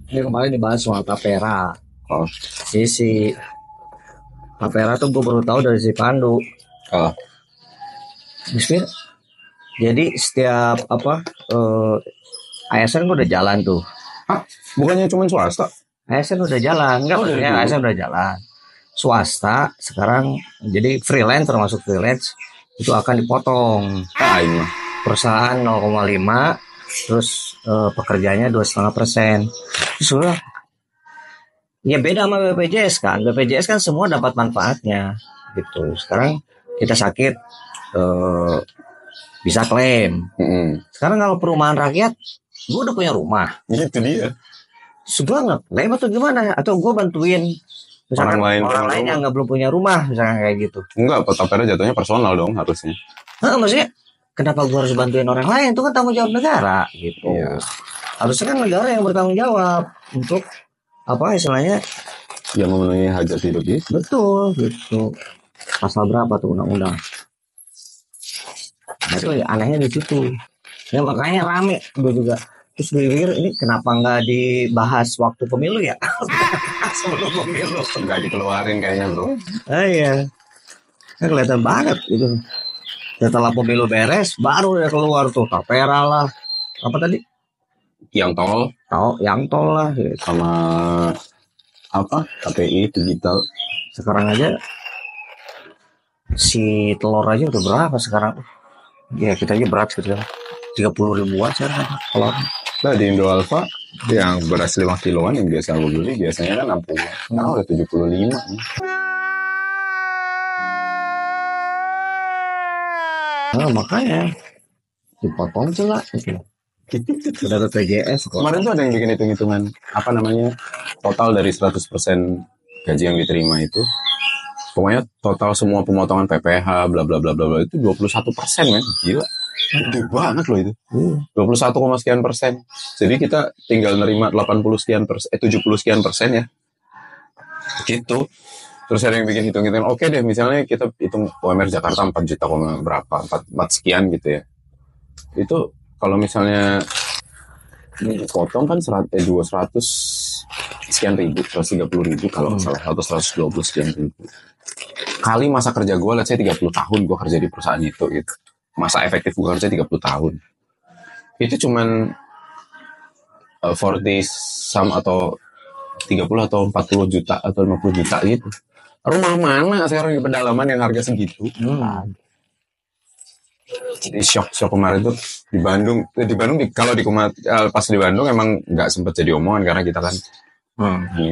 Ini kemarin dibahas soal tapera. Oh. Si tapera tuh gue baru tahu dari si Pandu. Oh. Bismillah. Jadi setiap ASN gue udah jalan tuh. Hah? Bukannya cuma swasta? ASN udah jalan, enggak maksudnya ASN udah jalan. Swasta sekarang jadi freelance, termasuk freelance itu akan dipotong. Ini Perusahaan 0,5, terus pekerjaannya 2,5%. Terus udah. Ya beda sama BPJS kan. BPJS kan semua dapat manfaatnya gitu. Sekarang kita sakit bisa klaim. Sekarang kalau perumahan rakyat, gue udah punya rumah. Itu dia. Sebelah nggak klaim atau gimana? Atau gue bantuin misalkan orang lain yang belum punya rumah, misalkan kayak gitu. Enggak, tapera jatuhnya personal dong harusnya. Maksudnya kenapa gue harus bantuin orang lain? Itu kan tanggung jawab negara gitu. Iya. Harusnya kan negara yang bertanggung jawab untuk apa istilahnya? Yang memenuhi hajat hidup itu. Betul gitu. Pasal berapa tuh undang-undang? Nah, itu ya, anehnya di situ. Ya makanya rame gue juga. Terus gue pikir ini kenapa nggak dibahas waktu pemilu ya? Sebelum pemilu. Nggak dikeluarin kayaknya bro. Iya. Kan kelihatan banget gitu. Setelah pemilu beres, baru dia keluar tuh tapera lah. Apa tadi? Yang tol. Yang tol lah. Gitu. Sama apa? KPI digital. Sekarang aja si telur aja udah berapa sekarang? Ya kita aja berat gitu kan. 30 ribuan sekarang telur. Nah di Indo Alfa yang beras 5 kiloan yang biasa gue beli biasanya kan 60. Nah udah 75 nih. Nah makanya dipotong lah gitu. Udah BPJS kok. Kemarin tuh ada yang bikin hitung-hitungan apa namanya total dari 100% gaji yang diterima itu. Pokoknya total semua pemotongan PPH bla bla bla bla itu 21%, men. Gila. Gede banget loh itu. 21, sekian persen. Jadi kita tinggal nerima 80 sekian persen, 70 sekian persen ya. Gitu. Terus ada yang bikin hitung-hitungan, oke deh misalnya kita hitung UMR Jakarta 4 juta berapa, 4 sekian gitu ya. Itu kalau misalnya potong kan 200 sekian ribu, 130 ribu kalau nggak salah, atau 120 sekian ribu. Kali masa kerja gue, let's say 30 tahun gue kerja di perusahaan itu gitu. Masa efektif gue kerja 30 tahun. Itu cuman 40 some atau 30 atau 40 juta atau 50 juta gitu. Rumah mana sekarang di pedalaman yang harga segitu? Jadi shock kemarin tuh di Bandung kalau pas di Bandung emang nggak sempet jadi omongan karena kita kan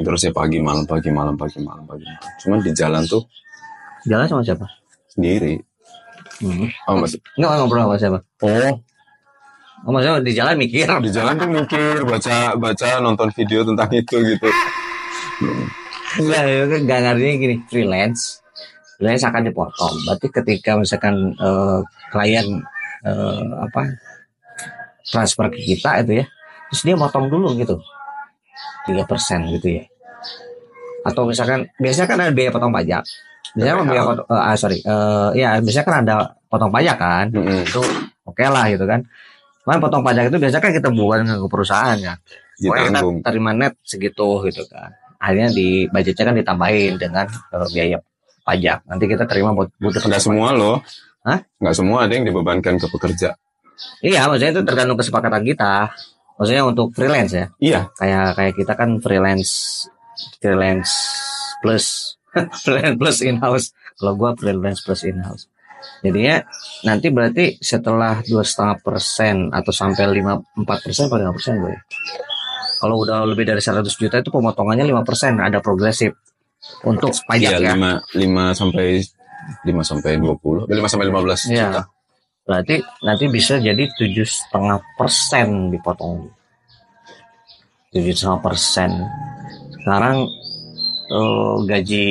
terus ya pagi malam. Cuman di jalan tuh. Jalan sama siapa? Sendiri. Oh masih? Nggak ngobrol sama siapa? Oh maksudnya di jalan mikir? Di jalan tuh mikir, baca nonton video tentang itu gitu. Nggak ngertinya gini, freelance akan dipotong. Berarti ketika misalkan klien transfer ke kita itu ya, terus dia potong dulu gitu 3% gitu ya. Atau misalkan biasanya kan ada biaya potong pajak. Biasanya biasanya kan ada potong pajak kan. Itu oke lah gitu kan. Cuman potong pajak itu biasanya kan kita bukan ke perusahaan ya. Pokoknya kita terima net segitu gitu kan. Akhirnya di budgetnya kan ditambahin dengan biaya pajak. Nanti kita terima butuh. Nggak semua loh. Hah? Nggak semua ada yang dibebankan ke pekerja. Iya, maksudnya itu tergantung kesepakatan kita. Maksudnya untuk freelance ya. Iya. Kayak kita kan freelance plus freelance plus in-house. Kalau gua freelance plus in-house. Jadinya nanti berarti setelah 2,5% atau sampai 4% atau 5% gue. Kalau udah lebih dari 100 juta itu pemotongannya 5%, ada progresif untuk pajak ya. 5 sampai 20, 5 sampai 15 ya. juta. Berarti nanti bisa jadi 7,5% dipotong. 7,5%. Sekarang gaji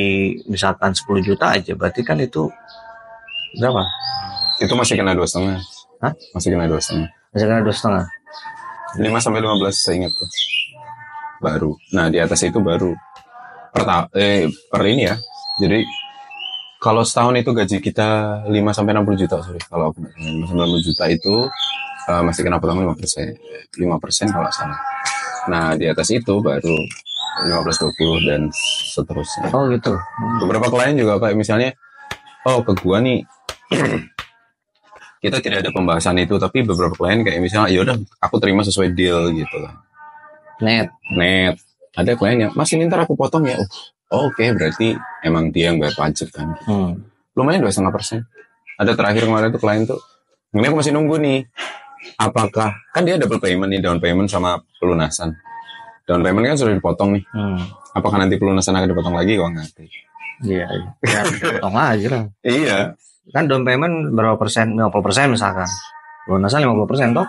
misalkan 10 juta aja, berarti kan itu berapa? Itu masih kena 2,5. Hah? Masih kena 2,5. Masih kena 2,5. 5 sampai 15 saya ingat tuh. Baru. Nah, di atas itu baru per ini ya. Jadi kalau setahun itu gaji kita 5 sampai 60 juta, sorry. Kalau 5 sampai 60 juta itu masih kena potong 5%. 5% kalau nggak salah. Nah, di atas itu baru 15-20 dan seterusnya. Oh gitu. Beberapa klien juga kayak misalnya, oh ke gua nih, kita tidak ada pembahasan itu, tapi beberapa klien kayak misalnya, yaudah aku terima sesuai deal gitu kan. Net. Ada klien yang, Mas ini ntar aku potong ya. Oke, berarti emang dia yang bayar pajak kan. Lumayan 2,5%. Ada terakhir kemarin tuh klien tuh, ini aku masih nunggu nih. Apakah, kan dia double payment nih, down payment sama pelunasan. Down payment kan sudah dipotong nih. Apakah nanti pelunasan akan dipotong lagi? Gua ngerti. Iya. Ya, potong aja lah. Iya. Kan down payment berapa persen? 50% misalkan. Pelunasan 50% toh?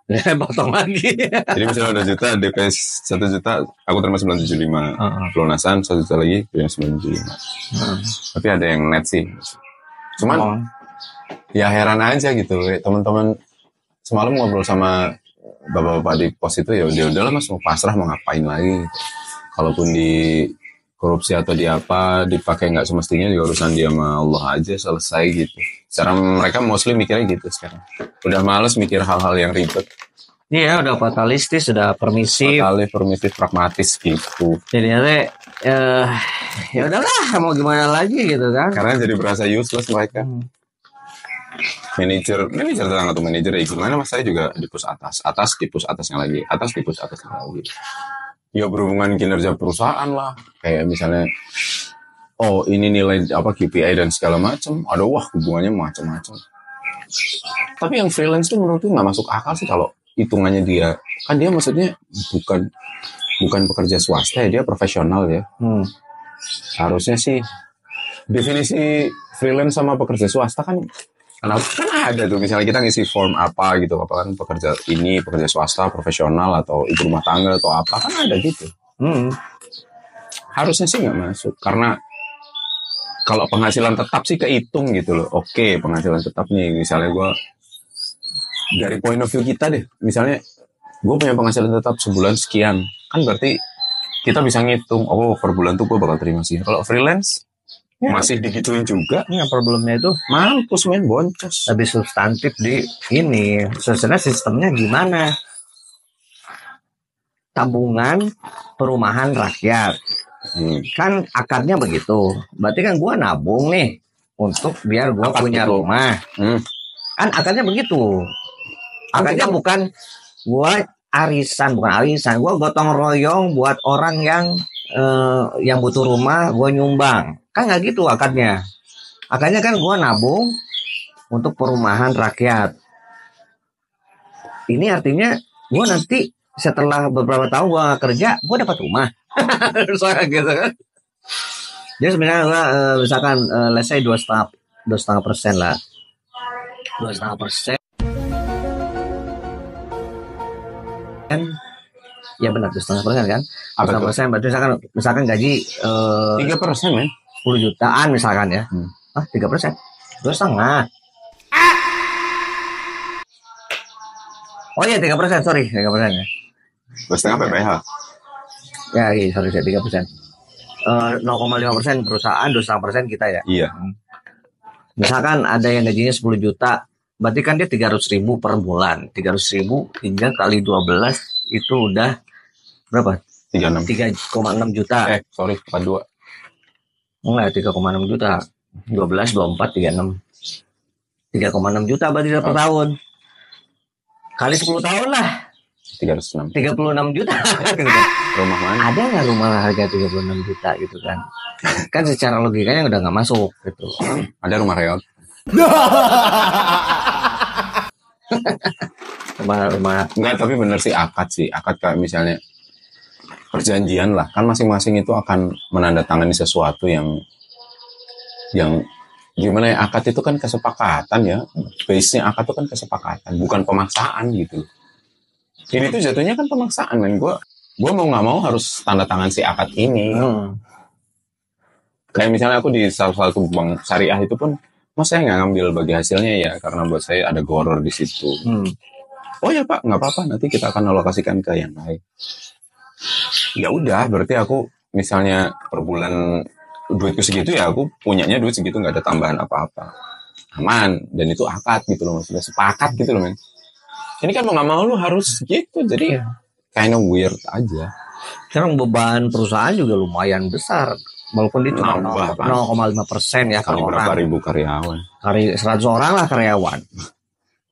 Ya, potong lagi. Jadi misalnya 2 juta, DP 1 juta, aku terima 975. Pelunasan 1 juta lagi, terima 975. Tapi ada yang net sih. Cuman, ya heran aja gitu. Teman-teman semalam ngobrol sama bapak-bapak di pos itu, ya udahlah mas, mau pasrah mau ngapain lagi. Kalaupun di korupsi atau di apa, dipakai nggak semestinya juga urusan dia sama Allah aja, selesai gitu. Secara mereka mostly mikirnya gitu sekarang. Udah males mikir hal-hal yang ribet. Iya, udah fatalistis, udah permisif. Permisif, pragmatis gitu. Jadi ya udahlah, mau gimana lagi gitu kan. Karena jadi berasa useless mereka. Manajer tenang atau manajer ya gimana mas, saya juga di pos atas di pos atasnya lagi, atas di pos atasnya lagi. Ya berhubungan kinerja perusahaan lah, kayak misalnya oh ini nilai apa KPI dan segala macam, ada wah hubungannya macam-macam. Tapi yang freelance tuh menurutku nggak masuk akal sih kalau hitungannya dia, kan dia maksudnya bukan pekerja swasta ya, dia profesional ya. Harusnya sih definisi freelance sama pekerja swasta kan ada tuh, misalnya kita ngisi form apa gitu, apa kan pekerja ini, pekerja swasta, profesional, atau ibu rumah tangga, atau apa, kan ada gitu. Harusnya sih nggak masuk, karena kalau penghasilan tetap sih kehitung gitu loh. Oke, penghasilan tetap nih, misalnya gue, dari point of view kita deh, misalnya gue punya penghasilan tetap sebulan sekian, kan berarti kita bisa ngitung, oh per bulan tuh gue bakal terima sih. Kalau freelance, masih digituin juga. Ini problemnya itu mampus men, boncos. Lebih substantif di ini. Sebenarnya sistemnya gimana? Tabungan perumahan rakyat. Kan akarnya begitu. Berarti kan gua nabung nih untuk biar gua punya rumah. Kan akarnya begitu. Akarnya bukan gua bukan arisan. Gua gotong royong buat orang yang butuh rumah, gua nyumbang. Kan nggak gitu akarnya. Akarnya kan gue nabung untuk perumahan rakyat. Ini artinya gue nanti setelah beberapa tahun gue kerja, gue dapat rumah. Soalnya gitu kan. Jadi sebenarnya gue misalkan let's say 2,5% lah. 2,5%. Ya benar, 2,5% kan. 2,5% berarti misalkan gaji 3% men. 10 jutaan misalkan ya. 3%. 2,5. Oh iya 3%, sorry 3% ya. 2,5 PPH. Ya iya sorry 3%. 0,5% perusahaan, 2,5% kita ya. Iya. Misalkan ada yang gajinya 10 juta, berarti kan dia 300.000 per bulan. 300.000 hingga kali 12 itu udah berapa? 3,6 juta. Sorry 42. Enggak, 3,6 juta. 12, 24, 36. 3,6 juta berarti per tahun. Kali 10 tahun lah. 306. 36 juta. Rumah mana? Ada nggak rumah harga 36 juta gitu kan? Kan secara logikanya udah nggak masuk gitu. Ada rumah reot. rumah. Enggak, tapi bener sih akad sih. Akad kayak misalnya perjanjian lah, kan masing-masing itu akan menandatangani sesuatu yang gimana ya, akad itu kan kesepakatan ya, base-nya akad itu kan kesepakatan, bukan pemaksaan gitu. Ini tuh jatuhnya kan pemaksaan kan, gue mau nggak mau harus tanda tangan si akad ini. Kayak misalnya aku di salah satu bank syariah itu pun, mas saya nggak ngambil bagi hasilnya ya, karena buat saya ada goror di situ. Oh ya pak, nggak apa-apa, nanti kita akan alokasikan ke yang lain. Ya udah, berarti aku misalnya per bulan duitku segitu ya, aku punyanya duit segitu, nggak ada tambahan apa-apa, aman. Dan itu akad gitu loh, maksudnya sepakat gitu loh men. Ini kan mau nggak mau lu harus gitu, jadi kind of weird aja. Sekarang beban perusahaan juga lumayan besar, walaupun dia cuma Nambah, kan? 0,5% ya per Kali berapa orang. ribu karyawan. Kali 100 orang lah karyawan.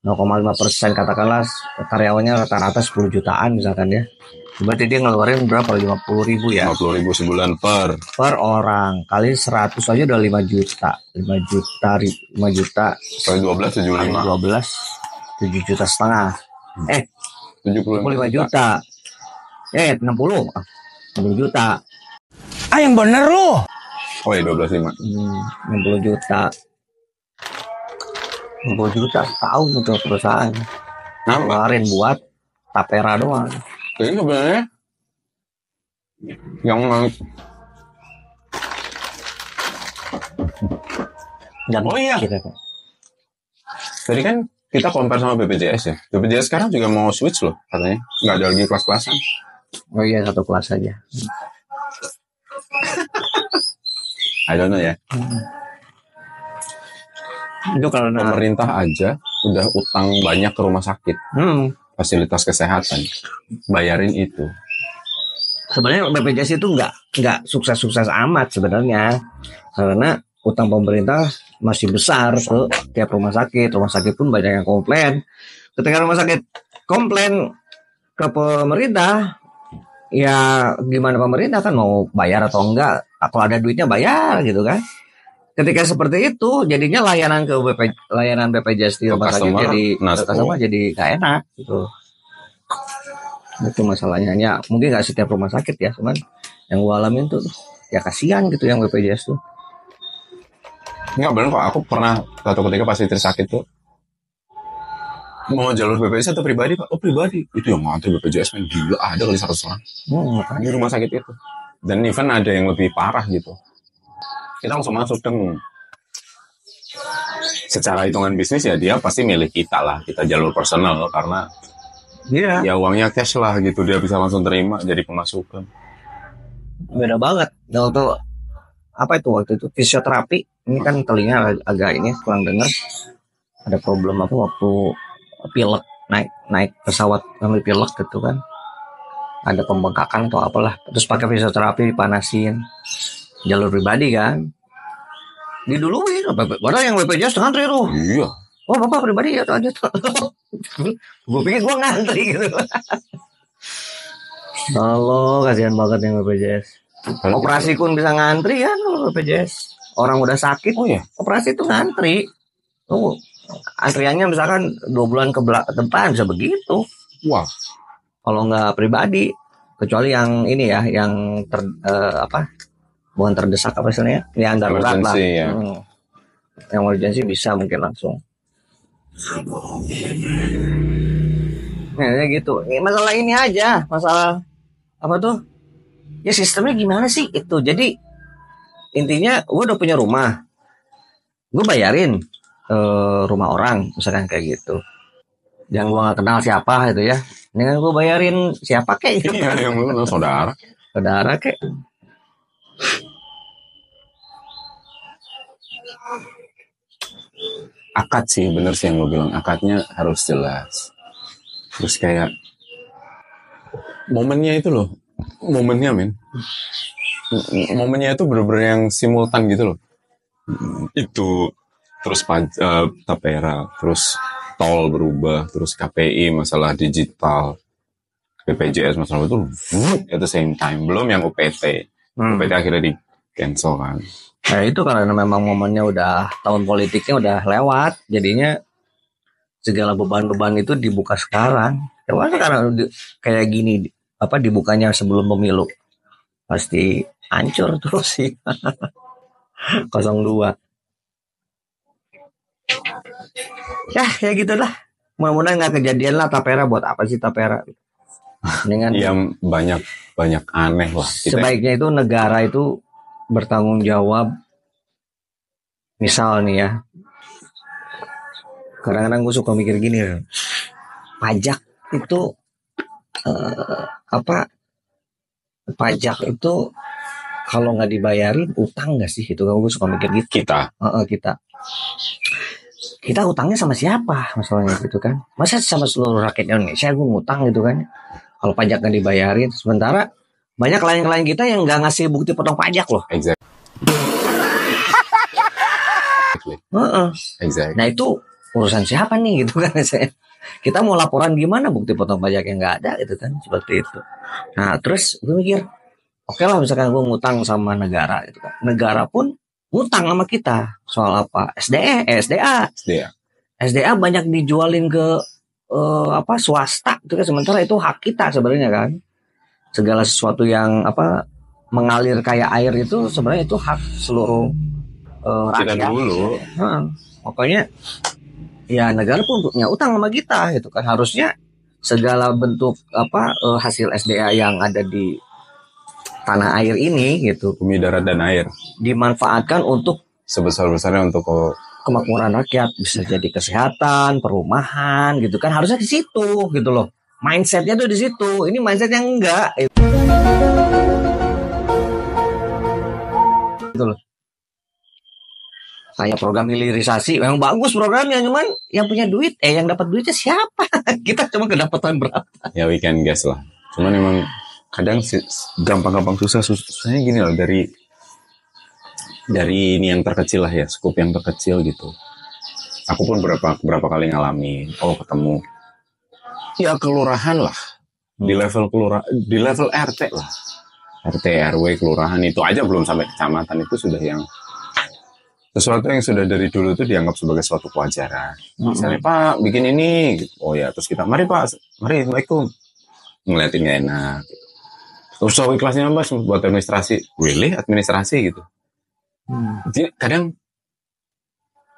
0,5% katakanlah karyawannya rata-rata 10 jutaan misalkan ya. Berarti dia ngeluarin berapa? 50.000 ya. 50.000 sebulan Per orang. Kali 100 aja udah 5 juta. 5 juta. Kali 12 Kali 75. 12 7 juta setengah. 75 juta. 60 juta. Yang bener lu. Oh ya 12,5. 60 juta. 60 juta setahun untuk perusahaan. Ngeluarin buat tapera doang. Jadi sebenarnya yang oh iya. Tadi kan kita compare sama BPJS ya. BPJS sekarang juga mau switch loh katanya. Nggak ada lagi kelas-kelasan. Oh iya, satu kelas aja. I don't know ya. Itu kalau pemerintah aja udah utang banyak ke rumah sakit. Fasilitas kesehatan. Bayarin itu. Sebenarnya BPJS itu nggak sukses-sukses amat sebenarnya. Karena utang pemerintah masih besar ke tiap rumah sakit. Rumah sakit pun banyak yang komplain. Ketika rumah sakit komplain ke pemerintah, ya gimana pemerintah kan mau bayar atau enggak? Kalau ada duitnya bayar gitu kan. Ketika seperti itu, jadinya layanan BPJS di rumah sakit jadi nggak enak gitu. Itu masalahnya. Ya mungkin nggak setiap rumah sakit ya, cuman yang gua alamin tuh ya kasihan gitu yang BPJS tuh. Enggak bener kok, aku pernah satu ketika pas istri sakit tuh mau jalur BPJS atau pribadi Pak? Oh pribadi. Itu yang ngantri BPJS main gila, ada kali 100 orang di rumah sakit itu. Dan even ada yang lebih parah gitu. Kita langsung masuk dong. Secara hitungan bisnis ya dia pasti milik kita lah. Kita jalur personal karena ya uangnya cash lah gitu. Dia bisa langsung terima jadi pemasukan. Beda banget. Waktu itu fisioterapi. Ini kan telinga agak ini kurang dengar. Ada problem waktu pilek naik pesawat ngambil pilek gitu kan. Ada pembengkakan atau apalah. Terus pakai fisioterapi dipanasin. Jalur pribadi kan diduluin padahal yang BPJS ngantri tuh. Iya. Oh bapak pribadi ya aja tuh. Gue pikir gue ngantri gitu. Halo, kasihan banget yang BPJS. Operasi pun bisa ngantri kan BPJS. Orang udah sakit. Oh ya. Operasi itu ngantri. Tuh antriannya misalkan 2 bulan ke depan bisa begitu. Wah. Kalau nggak pribadi, kecuali yang ini ya, yang bukan terdesak apa istilahnya, yang darurat lah. Ya. Yang emergency bisa mungkin langsung. Nah, gitu. Masalah ini aja, masalah apa tuh? Ya sistemnya gimana sih itu? Jadi intinya, gue udah punya rumah, gue bayarin rumah orang, misalkan kayak gitu. Yang gue nggak kenal siapa itu ya, dengan gue bayarin siapa kayak gitu. Iya, yang lu saudara kayak. Akad sih, bener sih yang lo bilang. Akadnya harus jelas. Terus kayak momennya itu loh, momennya momennya itu bener-bener yang simultan gitu loh. Itu terus tapera, terus tol berubah, terus KPI masalah digital, BPJS masalah itu at the same time. Belum yang UPT. UPT akhirnya di cancel kan. Nah itu karena memang momennya udah, tahun politiknya udah lewat, jadinya segala beban-beban itu dibuka sekarang. Coba sekarang kayak gini, dibukanya sebelum pemilu, pasti hancur terus sih. 02. Ya gitulah. Mudah-mudahan nggak kejadian lah tapera. Buat apa sih tapera? Dengan yang banyak aneh lah. Sebaiknya itu negara itu bertanggung jawab. Misal nih ya, kadang-kadang gue suka mikir gini, pajak itu pajak itu kalau nggak dibayarin utang nggak sih? Itu gue suka mikir gitu. Kita kita utangnya sama siapa masalahnya gitu kan? Masa sama seluruh rakyat Indonesia gue ngutang gitu kan? Kalau pajak nggak dibayarin, sementara banyak klien-klien kita yang nggak ngasih bukti potong pajak loh. Exactly. Exactly. Nah itu urusan siapa nih gitu kan? Kita mau laporan gimana bukti potong pajak yang nggak ada gitu kan, seperti itu. Nah terus gue mikir, oke lah misalkan gue ngutang sama negara gitu kan, negara pun ngutang sama kita soal apa? SDA banyak dijualin ke swasta itu kan, sementara itu hak kita sebenarnya kan. Segala sesuatu yang mengalir kayak air itu sebenarnya itu hak seluruh kita rakyat. dulu. Pokoknya ya negara pun punya utang sama kita gitu kan, harusnya segala bentuk hasil SDA yang ada di tanah air ini gitu, Bumi, darat, dan air dimanfaatkan untuk sebesar-besarnya untuk kemakmuran rakyat, bisa jadi kesehatan, perumahan gitu kan, harusnya di situ gitu loh. Mindsetnya tuh di situ. Ini mindset yang enggak gitu loh. Kayak program hilirisasi memang bagus programnya, cuman yang punya duit yang dapat duitnya siapa? Kita cuma kedapatan berapa? ya we can guess lah. Cuman emang kadang gampang-gampang susahnya gini loh, dari ini yang terkecil lah ya, skup yang terkecil gitu. Aku pun berapa kali ngalamin, ketemu ya kelurahan lah, di level di level RT lah, RT RW kelurahan itu aja belum sampai kecamatan, itu sudah yang sesuatu yang sudah dari dulu itu dianggap sebagai suatu kewajaran. Misalnya Pak bikin ini, gitu. Oh ya, terus kita mari Pak, mari Assalamualaikum, ngeliatin gak enak. Terus kelasnya Mas buat administrasi, administrasi gitu. Jadi kadang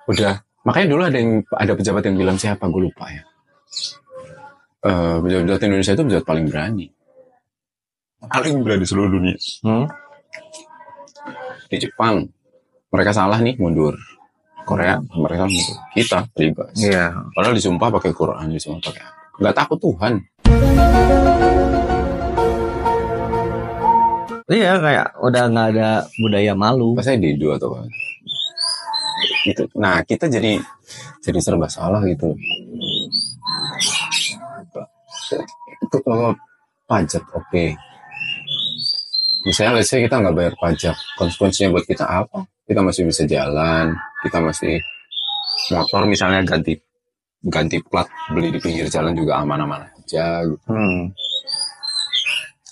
udah, makanya dulu ada pejabat yang bilang, siapa gue lupa ya. Pejabat Indonesia itu pejabat paling berani seluruh dunia. Di Jepang mereka salah nih mundur, Korea mereka mundur, kita bebas. Padahal disumpah pakai Quran, disumpah pakai nggak takut Tuhan. Iya, kayak udah nggak ada budaya malu. Pas saya Dedo atau apa gitu. Nah kita jadi serba salah gitu. Pajak oke. Misalnya let's say kita nggak bayar pajak, konsekuensinya buat kita apa? Kita masih bisa jalan, kita masih motor misalnya ganti plat, beli di pinggir jalan juga aman-aman aja gitu.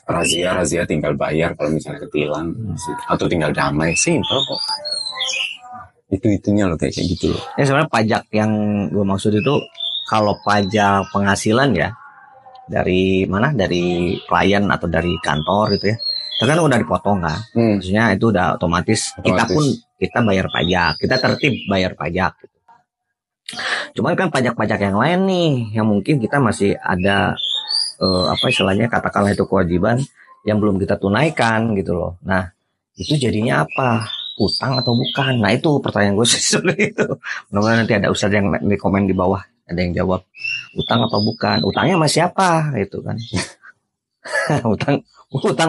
Razia tinggal bayar kalau misalnya ketilang, atau tinggal damai, simple kok. Itunya loh kayak gitu loh. Ya sebenarnya pajak yang gue maksud itu, kalau pajak penghasilan ya dari mana, dari klien atau dari kantor gitu ya, itu kan udah dipotong kan. Maksudnya itu udah otomatis. Kita bayar pajak, kita tertib bayar pajak gitu. Cuman kan pajak-pajak yang lain nih, yang mungkin kita masih ada istilahnya, katakanlah itu kewajiban yang belum kita tunaikan gitu loh. Nah itu jadinya apa? Utang atau bukan? Nah itu pertanyaan gue sebenarnya itu. Mudah-mudahan nanti ada ustadz yang di komen di bawah, ada yang jawab utang atau bukan. Utangnya sama siapa gitu kan? utang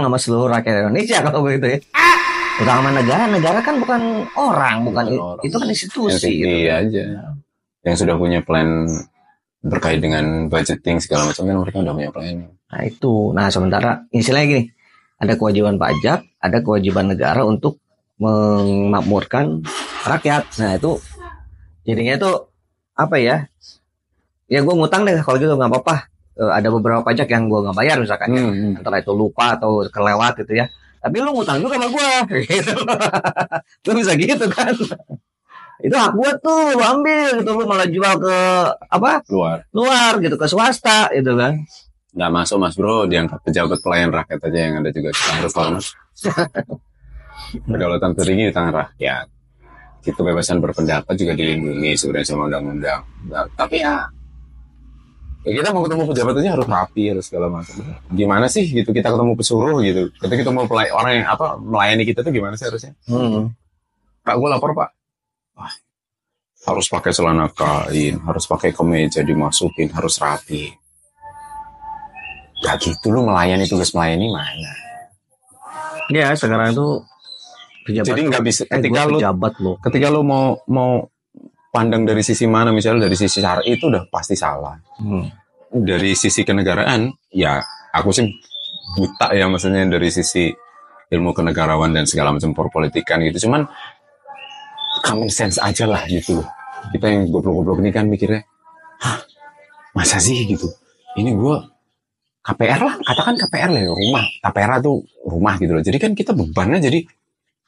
sama seluruh rakyat Indonesia kalau begitu ya. Utang sama negara kan bukan orang, itu kan institusi gitu. Aja. Yang sudah punya plan berkait dengan budgeting segala macam kan, mereka udah punya plan. Nah itu. Nah sementara istilahnya gini, ada kewajiban pajak, ada kewajiban negara untuk memakmurkan rakyat. Nah itu jadinya itu apa ya? Ya gue ngutang deh kalau gitu, nggak apa-apa. Ada beberapa pajak yang gue nggak bayar misalkan, antara itu lupa atau kelewat gitu ya. Tapi lu ngutang juga sama gue, gitu. Lu bisa gitu kan? Itu hak gue tuh, lu ambil gitu, lu malah jual ke luar gitu, ke swasta gitu kan. Nggak masuk Mas Bro, diangkat pejabat pelayan rakyat aja yang ada juga, kita harus hormat. Kedaulatan tertinggi di tangan rakyat. Kebebasan berpendapat juga dilindungi sebenarnya sama undang-undang. Nah, tapi ya kita mau ketemu pejabat aja harus rapi, harus segala macam. Gimana sih gitu kita ketemu pesuruh gitu? Ketika kita mau orang yang melayani kita tuh gimana sih harusnya? Pak, gue lapor Pak. Harus pakai celana kain, harus pakai kemeja dimasukin, harus rapi. Ya gitu, lu melayani, tugas melayani mana? Ya sekarang itu pejabat. Jadi nggak bisa ketika lu pejabat lo. Ketika lu mau pandang dari sisi mana, misalnya dari sisi syar'i itu udah pasti salah. Dari sisi kenegaraan, ya aku sih buta ya, maksudnya dari sisi ilmu kenegarawan dan segala macam perpolitikan gitu. Cuman common sense aja lah gitu loh. Kita yang goblok-goblok ini kan mikirnya, hah, masa sih gitu? Ini gue KPR lah, katakan KPR lah, rumah. Tapera tuh rumah gitu loh. Jadi kan kita bebannya jadi,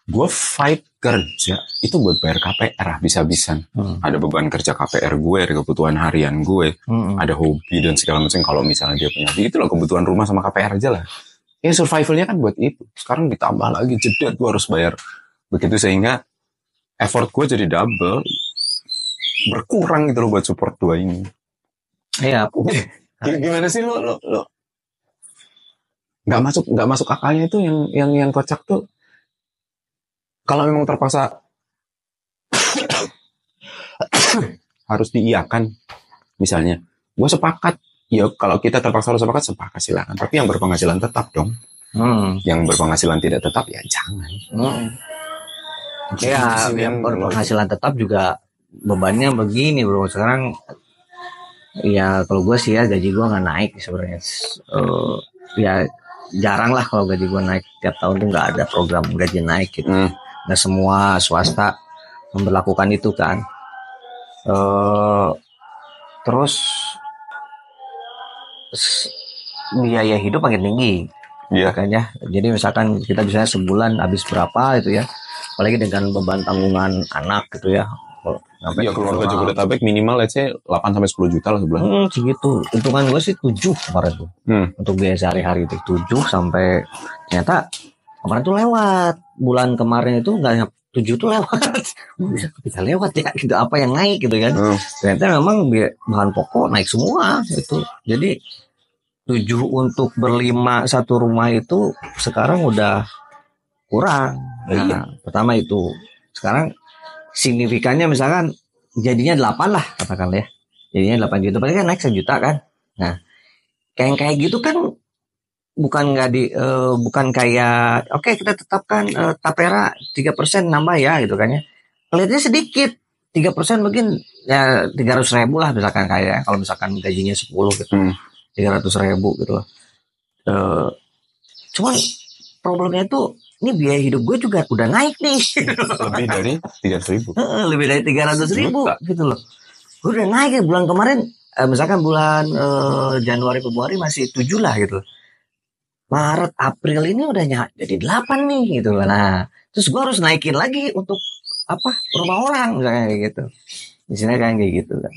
gue fight kerja itu buat bayar KPR habis-habisan. Ada beban kerja KPR gue, ada kebutuhan harian gue, ada hobi dan segala macam. Kalau misalnya dia punya, itu loh kebutuhan rumah sama KPR aja lah. Ya survivalnya kan buat itu. Sekarang ditambah lagi jeda, gue harus bayar begitu, sehingga effort gue jadi double, berkurang gitu loh buat support dua ini. Iya. Gimana sih lo nggak masuk akalnya itu yang kocak tuh. Kalau memang terpaksa harus diiyakan, misalnya, gue sepakat. Ya kalau kita terpaksa harus sepakat silakan. Tapi yang berpenghasilan tetap dong. Yang berpenghasilan tidak tetap ya jangan. Ya, yang berpenghasilan tetap juga bebannya begini bro. Sekarang ya kalau gue sih ya gaji gue nggak naik sebenarnya. Ya jarang lah kalau gaji gue naik. Tiap tahun tuh nggak ada program gaji naik gitu. Nggak semua swasta memberlakukan itu kan. Terus biaya hidup makin tinggi. Iya. Makanya jadi misalkan kita bisa sebulan habis berapa itu ya, apalagi dengan beban tanggungan anak gitu ya. Ya keluarga Jabodetabek minimal let's say 8-10 juta lah sebulan. Segitu. Hitungan gue sih 7 kemarin tuh. Untuk biaya sehari-hari itu 7 sampai ternyata kemarin tuh lewat. Bulan kemarin itu enggak 7 tuh lewat. Bisa lewat ya gitu, apa yang naik gitu kan. Ternyata memang bahan pokok naik semua itu. Jadi 7 untuk berlima satu rumah itu sekarang udah kurang. Nah, pertama itu. Sekarang signifikannya misalkan jadinya 8 lah katakan ya. Jadinya 8 juta, berarti kan naik 1 juta kan. Nah, kayak gitu kan bukan kayak oke, kita tetapkan tapera 3% nambah ya gitu kan ya. Kelihatannya sedikit. 3% mungkin ya 300.000 lah misalkan kayak kalau misalkan gajinya 10 gitu. 300.000 gitu loh. Cuman problemnya tuh ini biaya hidup gue juga udah naik nih. Lebih dari 300.000. Lebih dari 300.000 gitu loh. Gue udah naik ya bulan kemarin. Misalkan bulan Januari Februari masih 7 lah gitu. Maret April ini udah jadi 8 nih gitu loh. Nah, terus gue harus naikin lagi untuk rumah orang misalnya kayak gitu. Di sini kan kayak gitu kan.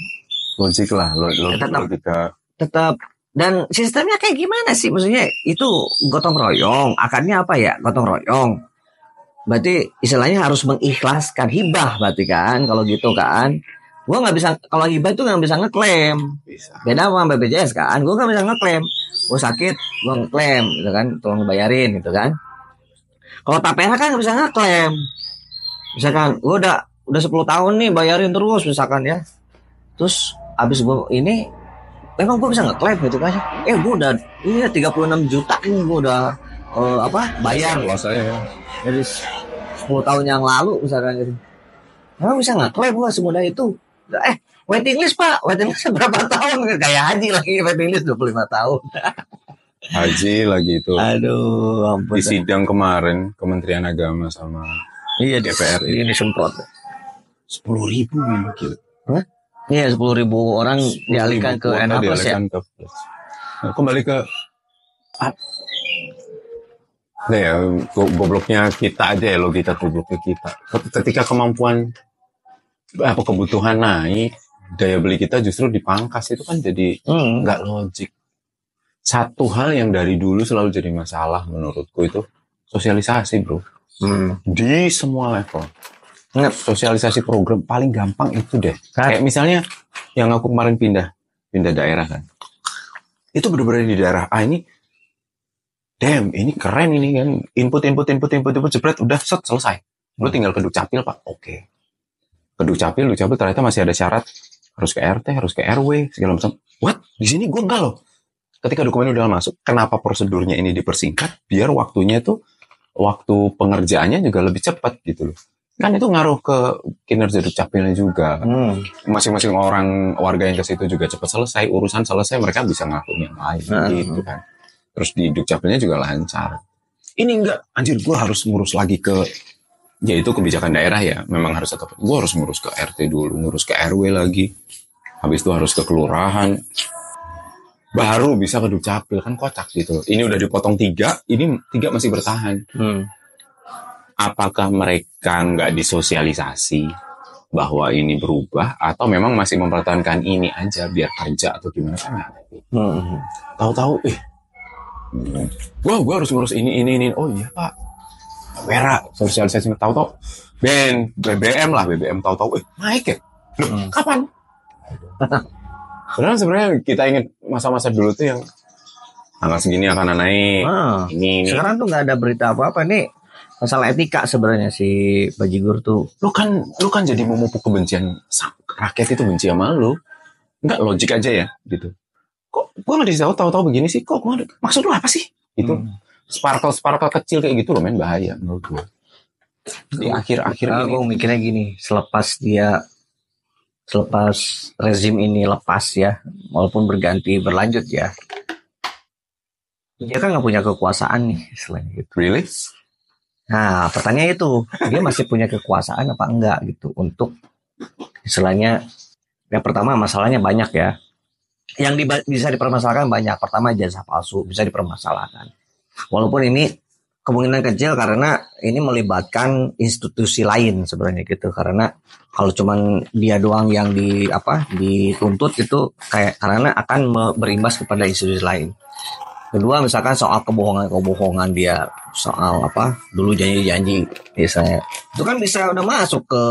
Logik lah, logika. Tetap. Dan sistemnya kayak gimana sih? Maksudnya itu gotong royong. Akarnya apa ya? Gotong royong. Berarti istilahnya harus mengikhlaskan hibah berarti kan. Kalau gitu kan. Gue gak bisa. Kalau hibah itu gak bisa ngeklaim. Beda sama BPJS kan. Gue gak bisa ngeklaim. Gue sakit, gue ngeklaim gitu kan. Tolong bayarin gitu kan. Kalau tapera kan gak bisa ngeklaim. Misalkan gue udah 10 tahun nih bayarin terus misalkan ya. Terus abis gue ini memang gue bisa ngeklaim gitu kan. Gue udah ini 36 juta nih gue udah bayar loh saya ya. dari 10 tahun yang lalu misalkan gitu. Memang bisa ngeklaim gue semudah itu. Waiting list pak, waiting list berapa tahun? Kayak haji lagi waiting list 25 tahun. Haji lagi itu. Aduh, ampun. Di sidang kemarin Kementerian Agama sama DPR ini disemprot 10.000 gitu. Hah? Iya 10.000 orang dialihkan ke NH Plus ya. Nah, kembali ke gobloknya kita aja ya, logika gobloknya kita. Ketika kemampuan kebutuhan naik, daya beli kita justru dipangkas, itu kan jadi nggak logik. Satu hal yang dari dulu selalu jadi masalah menurutku itu sosialisasi bro. Di semua level. Sosialisasi program paling gampang itu deh. Kayak misalnya yang aku kemarin pindah daerah kan. Itu bener-bener di daerah ini ini keren ini kan. Input jebret udah selesai. Lu tinggal ke Dukcapil Pak. Oke. Ke Dukcapil ternyata masih ada syarat harus ke RT, harus ke RW segala macam. What? Di sini gue enggak loh. Ketika dokumen udah masuk, kenapa prosedurnya ini dipersingkat biar waktunya tuh waktu pengerjaannya juga lebih cepat gitu loh. Kan itu ngaruh ke kinerja dukcapilnya juga. Masing-masing orang warga yang ke situ juga cepat selesai, urusan selesai, mereka bisa ngelakuin yang lain gitu kan. Terus di dukcapilnya juga lancar. Ini enggak, anjir gue harus ngurus lagi ke, ya itu kebijakan daerah ya, memang harus tetap. Gue harus ngurus ke RT dulu, ngurus ke RW lagi. Habis itu harus ke kelurahan. Baru bisa ke dukcapil, kan kocak gitu. Ini udah dipotong 3, ini 3 masih bertahan. Apakah mereka nggak disosialisasi bahwa ini berubah atau memang masih mempertahankan ini aja biar kerja atau gimana kan? Tahu-tahu, gua harus ngurus ini. Oh iya Pak, Vera sosialisasi tahu-tahu, BBM tahu-tahu, naik ya? Kapan? Sebenarnya kita ingat masa-masa dulu tuh yang tanggal segini akan naik. Ini. Sekarang tuh nggak ada berita apa-apa nih. Masalah etika sebenarnya si Bajigur tuh. Lu kan jadi memupuk kebencian rakyat itu benci sama lu. Enggak logik aja ya gitu. Kok gua enggak dikasih tahu begini sih? Kok maksud lu apa sih? Itu sparkle kecil kayak gitu loh men, bahaya menurut gua. Di akhir-akhir ini aku mikirnya gini, selepas rezim ini lepas ya, walaupun berlanjut ya. Dia kan nggak punya kekuasaan nih selain itu. Really? Nah, pertanyaannya itu, dia masih punya kekuasaan apa enggak gitu untuk istilahnya, yang pertama masalahnya banyak ya. Yang bisa dipermasalahkan banyak. Pertama ijazah palsu bisa dipermasalahkan. Walaupun ini kemungkinan kecil karena ini melibatkan institusi lain sebenarnya gitu. Karena kalau cuman dia doang yang dituntut itu kayak karena akan berimbas kepada institusi lain. Kedua misalkan soal kebohongan dia soal dulu janji misalnya itu kan bisa udah masuk ke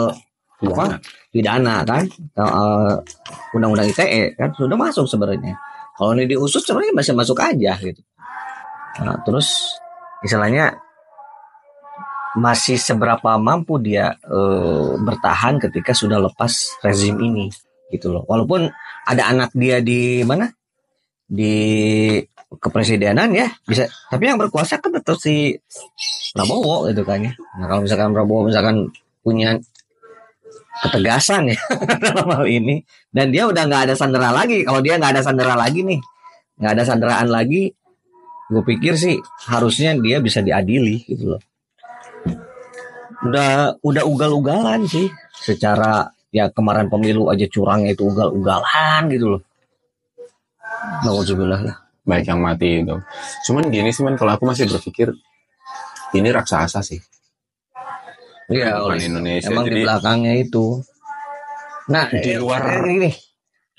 pidana kan undang-undang ITE kan sudah masuk sebenarnya. Kalau ini diusut sebenarnya masih masuk aja gitu. Nah, terus istilahnya masih seberapa mampu dia bertahan ketika sudah lepas rezim ini gitu loh. Walaupun ada anak dia di mana di kepresidenan ya bisa, tapi yang berkuasa kan tetap si Prabowo gitu kan ya. Nah kalau misalkan Prabowo punya ketegasan ya dalam hal ini dan dia udah nggak ada sandera lagi, kalau dia nggak ada sandera lagi nih, nggak ada sanderaan lagi, gue pikir sih harusnya dia bisa diadili gitu loh. Udah ugal-ugalan sih secara ya, kemarin pemilu aja curangnya itu ugal-ugalan gitu loh. Nauzubillah lah. Baik yang mati itu. Cuman gini sih kalau aku masih berpikir ini raksasa sih. Iya, Indonesia. Emang jadi, di belakangnya itu. Nah, di luar ini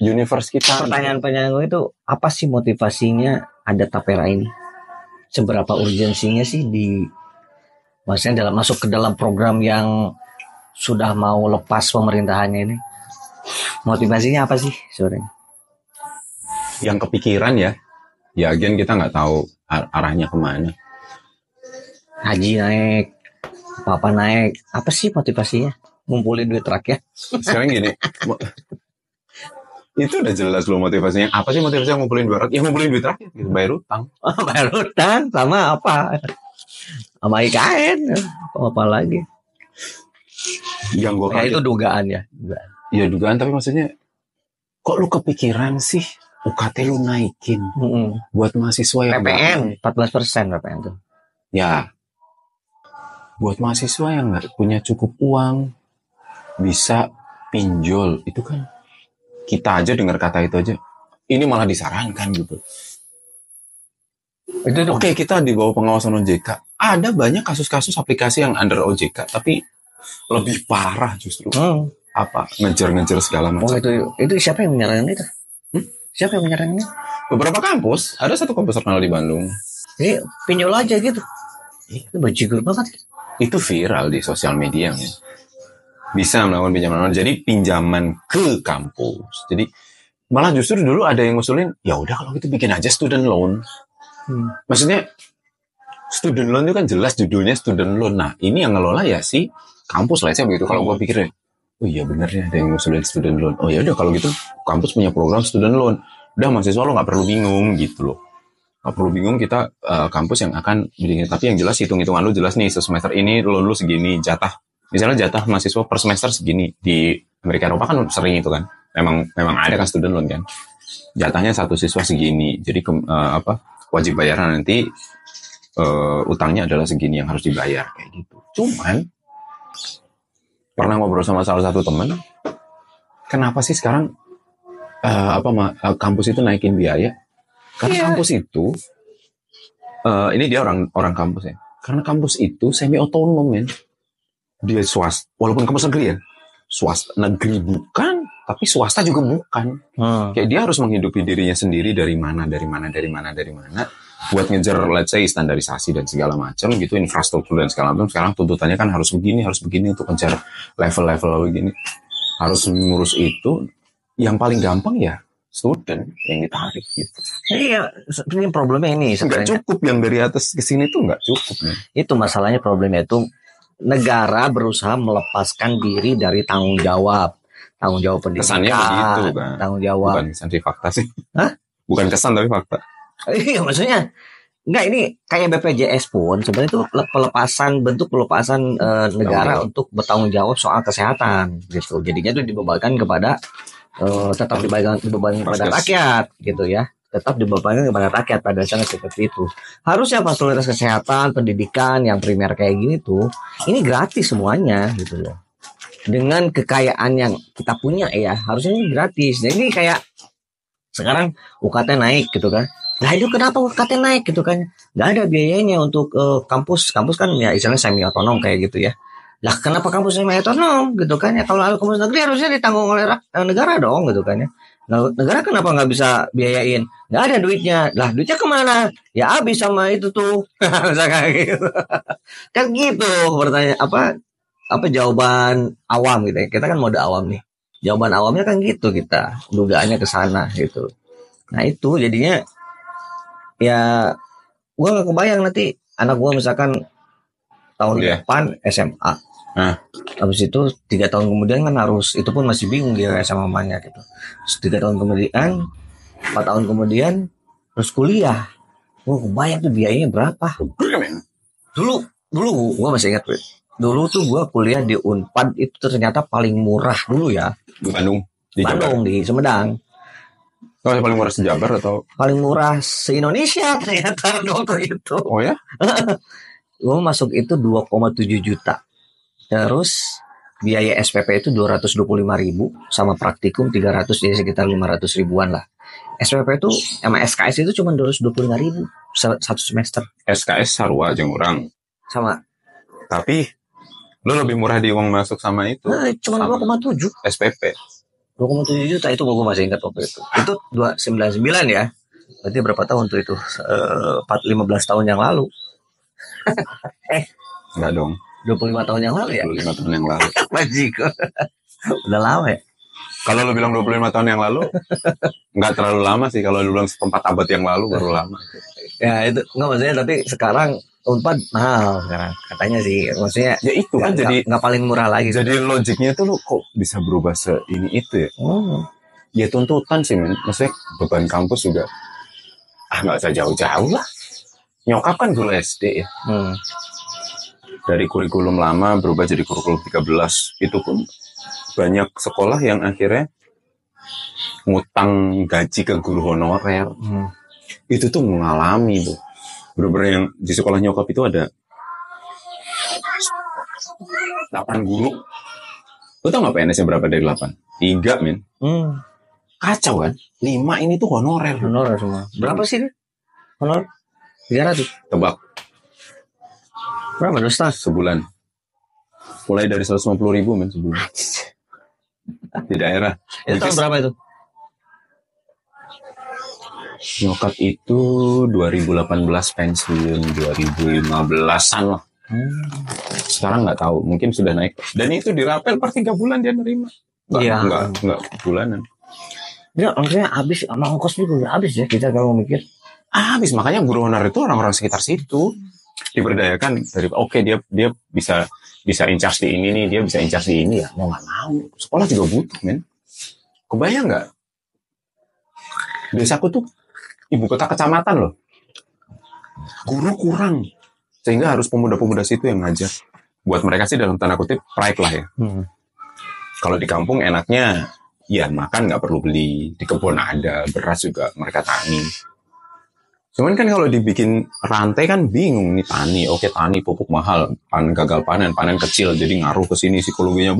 universe kita. Pertanyaan itu apa sih motivasinya ada tapera ini? Seberapa urgensinya sih maksudnya masuk ke dalam program yang sudah mau lepas pemerintahannya ini? Motivasinya apa sih sebenarnya? Yang kepikiran ya again kita nggak tahu arahnya kemana. Haji naik, apa naik, apa sih motivasinya? Ngumpulin duit rakyat. Sekarang gini, itu udah jelas loh motivasinya. Apa sih motivasinya ngumpulin duit rakyat? Ya ngumpulin duit rakyat, gitu. Bayar utang. Bayar utang sama apa? Sama IKN, apa lagi? Yang gue kaget itu dugaan ya. Iya dugaan, tapi maksudnya kok lu kepikiran sih UKT lu naikin buat mahasiswa yang PPN 14% PPN tuh. Ya, buat mahasiswa yang nggak punya cukup uang bisa pinjol, itu kan kita aja dengar kata itu aja, ini malah disarankan gitu. Oke, kita di bawah pengawasan OJK. Ada banyak kasus-kasus aplikasi yang under OJK, tapi lebih parah justru. Ngejar-ngejar segala macam. Itu siapa yang menyarankan itu? Siapa yang menyarankan? Beberapa kampus, ada satu kampus terkenal di Bandung. Ini pinjol aja gitu. Itu bajigur banget. Itu viral di sosial media ya. Bisa melakukan pinjaman, jadi pinjaman ke kampus. Jadi malah justru dulu ada yang ngusulin, ya udah kalau gitu bikin aja student loan. Maksudnya student loan itu kan jelas judulnya student loan. Nah ini yang ngelola ya si kampus lah sih begitu. Kalau gue pikirnya, oh iya bener ya ada yang ngusulin student loan. Oh ya udah kalau gitu kampus punya program student loan. Udah mahasiswa lo nggak perlu bingung gitu loh. Nggak perlu bingung, kita kampus yang akan bikin. Tapi yang jelas hitung-hitungan lo jelas nih semester ini loan lo segini, jatah Misalnya jatah mahasiswa per semester segini. Di Amerika Eropa kan sering itu kan. Memang ada kan student loan kan. Jatahnya satu siswa segini. Jadi wajib bayaran nanti utangnya adalah segini yang harus dibayar kayak gitu. Cuman pernah ngobrol sama salah satu teman, kenapa sih sekarang kampus itu naikin biaya? Karena kampus itu ini dia orang kampus ya. Karena kampus itu semi otonom, men. Dia swasta, walaupun kampus negeri ya. Swasta negeri bukan, tapi swasta juga bukan. Kayak dia harus menghidupi dirinya sendiri dari mana buat ngejar let's say standarisasi dan segala macam gitu, infrastruktur dan segala macam. Sekarang tuntutannya kan harus begini untuk ngejar level begini. Harus mengurus itu. Yang paling gampang ya student yang ditarik gitu. Iya, sebenarnya problemnya ini nggak cukup yang dari atas ke sini tuh nggak cukup nih. Itu masalahnya, problemnya itu negara berusaha melepaskan diri dari tanggung jawab pendidikan. Kesannya begitu kan. Tanggung jawab. Bukan kesan sih, fakta sih. Hah? Bukan kesan tapi fakta. Iya, maksudnya enggak, ini kayak BPJS pun sebenarnya itu bentuk pelepasan negara untuk bertanggung jawab soal kesehatan gitu. Jadinya itu dibebankan kepada tetap dibebankan kepada rakyat gitu ya. Tetap dibebankan kepada rakyat, pada dasarnya seperti itu. Harusnya fasilitas kesehatan, pendidikan yang primer kayak gini tuh ini gratis semuanya gitu loh. Dengan kekayaan yang kita punya ya, harusnya ini gratis. Jadi kayak sekarang UKT naik gitu kan. Nah itu kenapa UKT naik gitu kan? Nggak ada biayanya untuk kampus kan ya istilahnya semi otonom kayak gitu ya. Lah kenapa kampus semi otonom gitu kan ya? Kalau kampus negeri harusnya ditanggung oleh negara dong gitu kan ya. Nah, negara kenapa nggak bisa biayain? Nggak ada duitnya. Lah duitnya kemana? Ya habis sama itu tuh. Misalkan gitu. Kan gitu pertanyaan apa jawaban awam gitu ya. Kita kan mode awam nih. Jawaban awamnya kan gitu, kita dugaannya ke sana gitu. Nah itu jadinya ya gue gak kebayang nanti anak gue misalkan tahun depan SMA. Habis itu 3 tahun kemudian kan harus, itu pun masih bingung dia sama mamanya gitu. 3 tahun kemudian, 4 tahun kemudian terus kuliah. Gue kebayang tuh biayanya berapa. Dulu gue masih ingat, dulu tuh gue kuliah di Unpad itu ternyata paling murah dulu ya. Di Bandung? Di Sumedang. Paling murah sejabar atau? Paling murah se-Indonesia ternyata waktu itu. Oh ya? Gue masuk itu 2,7 juta. Terus biaya SPP itu 225.000 sama praktikum 300, jadi sekitar 500 ribuan lah. SPP itu sama SKS itu cuma 225.000 satu semester. SKS sarua jeung urang. Sama. Tapi lu lebih murah di uang masuk sama itu. Cuma 2,7 SPP. 2,7 juta itu gue masih ingat waktu itu. Itu 299 ya. Berarti berapa tahun tuh itu? 15 tahun yang lalu. Enggak dong. 25 tahun yang lalu ya? 25 tahun yang lalu. Majiko. Udah lama ya? Kalau lu bilang 25 tahun yang lalu, enggak terlalu lama sih. Kalau lu bilang seperempat abad yang lalu, baru lama. Ya itu, enggak maksudnya, tapi sekarang Unpad mahal sekarang. Katanya sih, maksudnya. Ya itu kan jadi nggak paling murah lagi. Jadi logiknya tuh lu kok bisa berubah ini itu ya? Ya tuntutan sih, men. Maksudnya beban kampus juga. Nggak usah jauh-jauh lah. Nyokap kan guru SD ya. Dari kurikulum lama berubah jadi kurikulum 13. Itu pun banyak sekolah yang akhirnya ngutang gaji ke guru honorer. Itu tuh mengalami tuh. Bener-bener yang di sekolah nyokap itu ada 8 guru. Lu tau gak PNS-nya berapa dari 8? 3, men. Kacau kan? 5 ini tuh honorer. Honorer semua. Berapa sih ini? Honor? 300. Tebak. Berapa? 2,5 sebulan. Mulai dari 150.000, men, sebulan. Di daerah. Itu tahun berapa itu? Nyokap itu 2018 pensiun, 2015-an lah. Sekarang nggak tahu, mungkin sudah naik. Dan itu dirapel per 3 bulan dia nerima. Nggak bulanan. Ya, maksudnya habis sama ongkos juga habis ya kita kalau mikir. Habis, makanya guru honorer itu orang-orang sekitar situ diberdayakan dari dia bisa in charge di ini nih, dia bisa in charge di ini ya. Mau nggak mau, sekolah juga butuh, men. Kebayang nggak? Desaku tuh ibu kota kecamatan loh. Guru kurang. Sehingga harus pemuda-pemuda situ yang ngajar. buat mereka sih dalam tanda kutip pride lah ya. Kalau di kampung enaknya ya makan nggak perlu beli, di kebun ada, beras juga mereka tani. Cuman kan kalau dibikin rantai kan bingung nih tani, oke tani pupuk mahal, gagal panen kecil, jadi ngaruh ke sini psikologinya,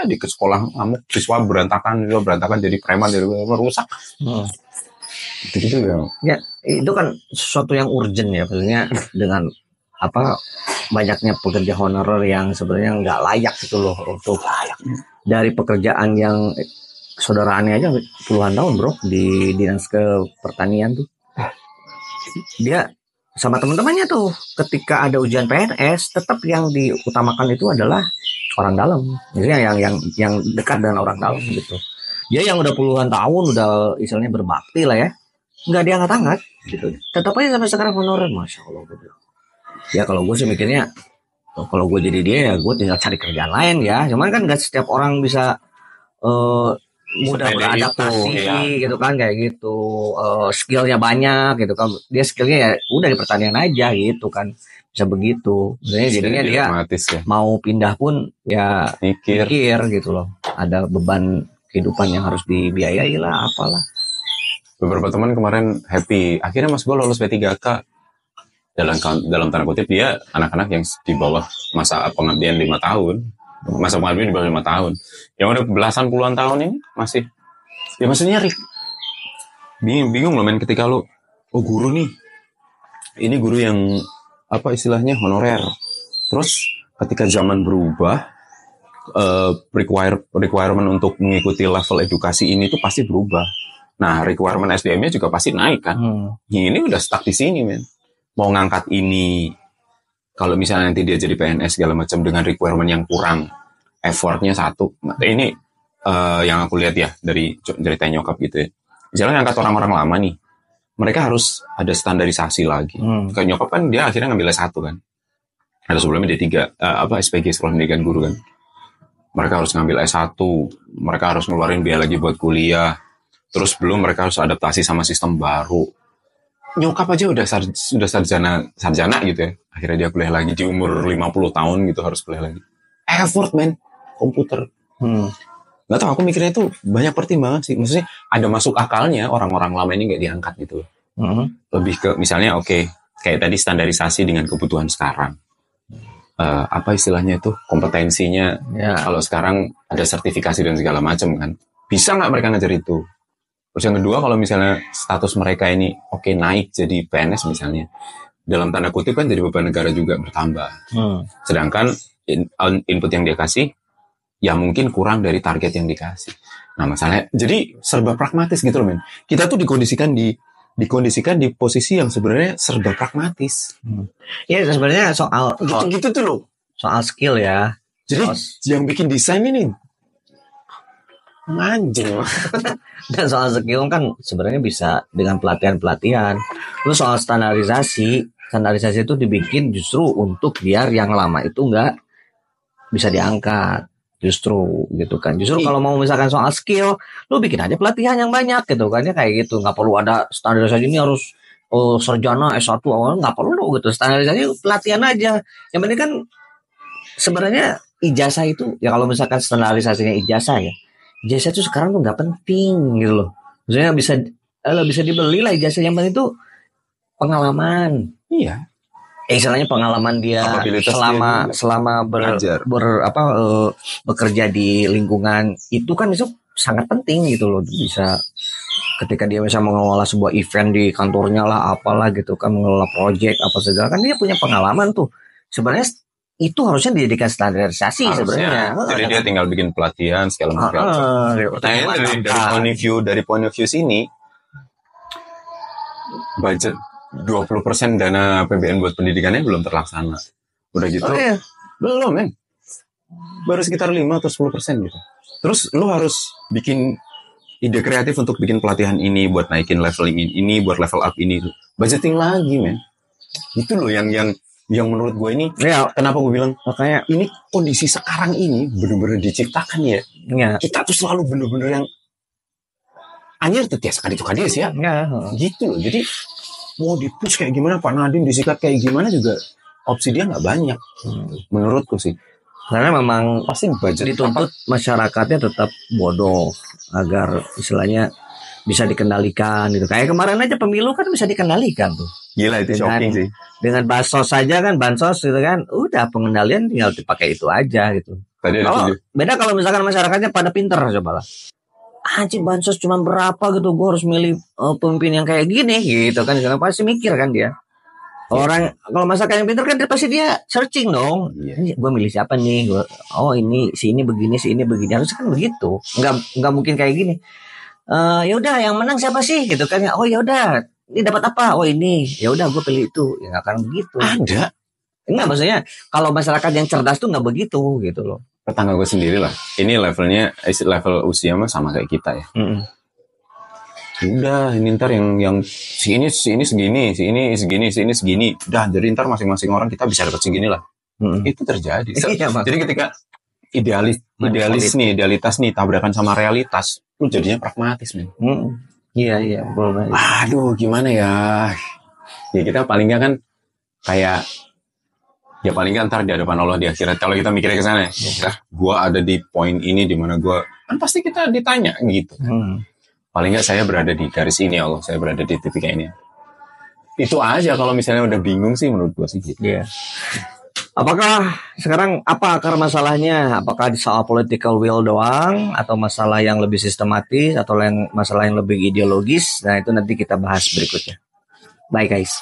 di ke sekolah ngamuk, siswa berantakan jadi preman, jadi rusak. Gitu ya. Ya itu kan sesuatu yang urgent ya, maksudnya dengan apa banyaknya pekerja honorer yang sebenarnya nggak layak gitu loh untuk dari pekerjaan yang saudaraannya aja puluhan tahun bro di dinas pertanian tuh. Dia sama teman-temannya tuh ketika ada ujian PNS tetap yang diutamakan itu adalah orang dalam, maksudnya yang dekat dengan orang dalam gitu. Dia yang udah puluhan tahun udah istilahnya berbakti lah ya, nggak diangkat-angkat gitu. Tetap aja sampai sekarang honorer, masya Allah. Ya kalau gue sih mikirnya, kalau gue jadi dia ya gue tinggal cari kerjaan lain ya. Cuman kan nggak setiap orang bisa mudah beradaptasi gitu kan, kayak gitu. Skillnya banyak gitu kan, dia skillnya ya udah di pertanian aja gitu kan, bisa begitu. Jadinya dia ya. mau pindah pun ya mikir gitu loh, ada beban kehidupan yang harus dibiayai lah apalah. Beberapa teman kemarin happy akhirnya mas gue lolos P3K, dalam tanda kutip dia anak-anak yang di bawah masa pengabdian 5 tahun. Masa pengabdian di bawah 5 tahun. Yang udah belasan puluhan tahun ini masih. Ya maksudnya bingung loh men ketika lo, oh guru nih. Ini guru yang apa istilahnya honorer. Terus ketika zaman berubah, requirement untuk mengikuti level edukasi ini tuh pasti berubah. Nah requirement SDM-nya juga pasti naik kan. Ini udah stuck di sini men. Mau ngangkat ini, kalau misalnya nanti dia jadi PNS segala macam dengan requirement yang kurang, effortnya satu. Ini yang aku lihat ya dari cerita nyokap gitu ya. Misalnya ngangkat orang-orang lama nih, mereka harus ada standarisasi lagi. Kayak nyokap kan dia akhirnya ngambil S1 kan. Ada sebelumnya D3, SPG sekolah pendidikan guru kan. Mereka harus ngambil S1, mereka harus ngeluarin biaya lagi buat kuliah. Terus belum mereka harus adaptasi sama sistem baru. Nyokap aja udah sarjana gitu ya. Akhirnya dia kuliah lagi di umur 50 tahun gitu harus kuliah lagi. Effort man, komputer. Gak tau, aku mikirnya itu banyak pertimbangan sih. Maksudnya ada masuk akalnya orang-orang lama ini gak diangkat gitu. Lebih ke misalnya kayak tadi standarisasi dengan kebutuhan sekarang. Apa istilahnya itu kompetensinya. Kalau sekarang ada sertifikasi dan segala macam kan. Bisa gak mereka ngajar itu? Terus yang kedua, kalau misalnya status mereka ini naik jadi PNS misalnya, dalam tanda kutip kan jadi beban negara juga bertambah. Sedangkan input yang dia kasih, ya mungkin kurang dari target yang dikasih. Nah masalahnya, jadi serba pragmatis gitu loh men. Kita tuh dikondisikan di posisi yang sebenarnya serba pragmatis. Iya sebenarnya soal gitu tuh loh. Soal skill ya. Jadi yang bikin desain ini anjing. Dan soal skill kan sebenarnya bisa dengan pelatihan. Terus soal standarisasi itu dibikin justru untuk biar yang lama itu nggak bisa diangkat, justru gitu kan. Justru kalau mau misalkan soal skill, lu bikin aja pelatihan yang banyak gitu kan ya, kayak gitu. Nggak perlu ada standarisasi ini harus sarjana S1 awal, nggak perlu gitu. Standarisasi pelatihan aja. Yang penting kan sebenarnya ijazah itu ya, kalau misalkan standarisasinya ijazah ya. Ijazah itu sekarang tuh nggak penting gitu loh. Maksudnya bisa dibeli lah ijazah, yang penting itu pengalaman. Iya. Istilahnya pengalaman dia selama bekerja di lingkungan itu kan itu sangat penting gitu loh. Bisa ketika dia bisa mengelola sebuah event di kantornya lah apalah gitu kan, mengelola project apa segala kan, dia punya pengalaman tuh. Sebenarnya itu harusnya dijadikan standarisasi sebenarnya. Jadi dia tinggal bikin pelatihan segala macam. Pertanyaannya dari point of view sini, budget 20% dana APBN buat pendidikannya belum terlaksana. Udah gitu, belum men. Baru sekitar 5 atau 10% gitu. Terus lu harus bikin ide kreatif untuk bikin pelatihan ini, buat naikin leveling ini, buat level up ini. Budgeting lagi men. Itu loh yang menurut gue ini, kenapa gue bilang makanya ini kondisi sekarang ini benar-benar diciptakan ya. Kita tuh selalu benar-benar yang anjir tuh tiap sekali sih ya. Gitu loh. Jadi mau dipush kayak gimana, Pak Nadiem disikat kayak gimana juga opsi dia nggak banyak. Menurutku sih. Karena memang Pasti budget dituntut masyarakatnya tetap bodoh agar istilahnya bisa dikendalikan gitu. Kayak kemarin aja pemilu kan bisa dikendalikan tuh. Gila itu shocking sih. Dengan bansos saja kan, bansos gitu kan, udah pengendalian tinggal dipakai itu aja gitu. Tadi ada Kalau video. beda kalau misalkan masyarakatnya pada pinter coba lah. Anjir bansos cuma berapa gitu, gue harus milih pemimpin yang kayak gini gitu kan, karena pasti mikir kan dia. Orang kalau masyarakat yang pinter kan pasti dia searching dong. Iya. Gue milih siapa nih? Ini si ini begini, si ini begini. Harusnya kan begitu. Nggak mungkin kayak gini. Ya udah yang menang siapa sih gitu kan? Oh ya udah ini dapat apa? Oh ini. Ya udah gue pilih itu. Ya nggak akan begitu. Ada. Enggak, maksudnya kalau masyarakat yang cerdas tuh nggak begitu gitu loh. Tetangga gue sendiri lah. Ini level usia mah sama kayak kita ya. Udah ini ntar yang si ini segini, si ini segini. Udah jadi ntar masing-masing orang kita bisa dapat segini lah. Itu terjadi. Jadi ketika idealitas nih tabrakan sama realitas, lu jadinya pragmatis men. Iya boleh. Aduh gimana ya? Ya kita paling nggak kan kayak ya paling nggak ntar di hadapan Allah di akhirat kalau kita mikirnya ke sana ya. Gua ada di poin ini di mana gua kan pasti kita ditanya gitu. Paling nggak saya berada di garis ini Allah, saya berada di titik ini. Itu aja kalau misalnya udah bingung sih menurut gua sih gitu. Iya. Apakah sekarang apa akar masalahnya? Apakah di soal political will doang atau masalah yang lebih sistematis atau masalah yang lebih ideologis? Nah, itu nanti kita bahas berikutnya. Bye guys.